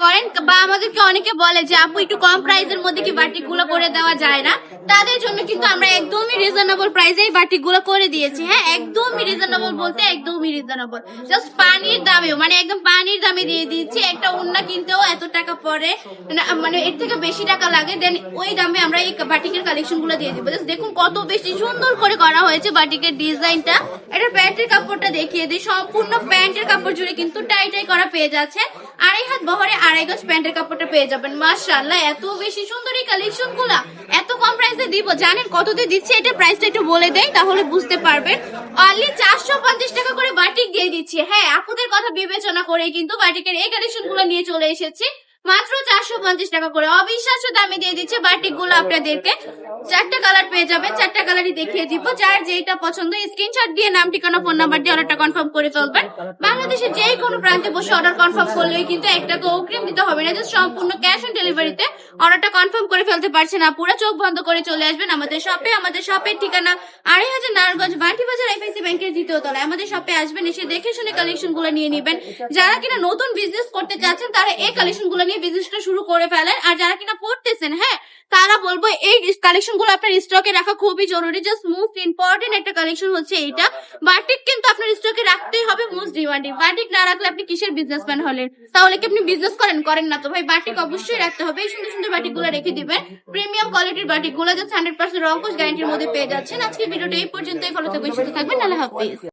করেন বা আমাদেরকে অনেকে বলে যে আপু একটু কম প্রাইসের মধ্যে কি বাটিক গুলো করে দেওয়া যায় না, তাদের জন্য কিন্তু আমরা একদমই রিজনেবল প্রাইসে এই বাটিক গুলো করে দিয়েছি। হ্যাঁ, একদমই রিজনেবল বলতে একদমই রিজনেবল, জাস্ট পানির দামেও, মানে একদম পানির দামে দিয়ে দিচ্ছি। একটা ওড়না কিনতেও এত টাকা পড়ে, মানে এর থেকে বেশি টাকা লাগে, দেন ওই দামে আমরা এই বাটিকের কালেকশন গুলো দিয়ে দিব। জাস্ট দেখুন কত বেশি সুন্দর করে করা হয়েছে বাটিকের ডিজাইনটা। এটা প্যান্টের কাপড়টা দেখিয়ে দিই, সম্পূর্ণ প্যান্টের কাপড় জুড়ে কিন্তু টাই টাই করা পেয়ে যাচ্ছে। 2.5 হাত বহরে 2.5 গজ প্যান্টের কাপড়টা পেয়ে যাবেন। মাশাআল্লাহ, এত বেশি সুন্দর এই কালেকশন গুলা এত কম প্রাইসে দিব। জানেন কততে দিচ্ছি? এটা প্রাইসটা একটু বলে দেয় তাহলে বুঝতে পারবেন। অনলি 450 টাকা করে বাটিক দিয়ে দিচ্ছি। হ্যাঁ, আপুদের কথা বিবেচনা করে কিন্তু বাটিকের এই কালেকশন গুলো নিয়ে চলে এসেছি। মাত্র 450 টাকা করে অবিশ্বাস্য দামে দিয়ে দিচ্ছে বাটিক গুলো আপনাদেরকে। 4টা কালার পেয়ে যাবেন, 4টা কালারই দেখিয়ে দিব। যার যেটা পছন্দ স্ক্রিনশট দিয়ে নাম, ঠিকানা, ফোন নাম্বার দিয়ে অর্ডারটা কনফার্ম করে ফেলবেন। বাংলাদেশের যে কোনো প্রান্তে বসে অর্ডার কনফার্ম করলেই কিন্তু 1 টাকা অগ্রিম দিতে হবে না, জাস্ট সম্পূর্ণ ক্যাশ অন ডেলিভারিতে অর্ডারটা কনফার্ম করে ফেলতে পারছেন। পুরো চোখ বন্ধ করে চলে আসবেন আমাদের শপে। আমাদের শপের ঠিকানা 2.5 নারায়ণগঞ্জ বান্টি বাজার এফআইসি ব্যাংকের 2য় তলায়। আমাদের শপে আসবেন, এসে দেখে শুনে কালেকশন গুলো নিয়ে নেবেন। যারা কিনা নতুন বিজনেস করতে চাচ্ছেন তারা এই কালেকশন গুলো নিয়ে বিজনেসটা শুরু করে ফেলেন। আর যারা কিনা করতেছেন, হ্যাঁ, তারা বলবো এই কালেকশন গুলো আপনার স্টকে রাখা খুবই জরুরি। জাস্ট মোস্ট ইম্পর্টেন্ট একটা কালেকশন হচ্ছে এইটা। বাটিক কিন্তু আপনার স্টকে রাখতেই হবে, মোস্ট ডিমান্ডিং। বাটিক না রাখলে আপনি কিসের বিজনেসম্যান হলেন? তাহলে কি আপনি বিজনেস করেন না তো ভাই, বাটিক অবশ্যই রাখতে হবে। এই সুন্দর সুন্দর বাটিক গুলো রেখে দিবেন। প্রিমিয়াম কোয়ালিটির বাটিক গুলো জাস্ট 100% রংকশ গ্যারান্টির মধ্যে পেয়ে যাচ্ছেন। আজকে ভিডিওটা এই পর্যন্তই। ভালো থাকবেন, সুস্থ থাকবেন, আল্লাহ হাফেজ।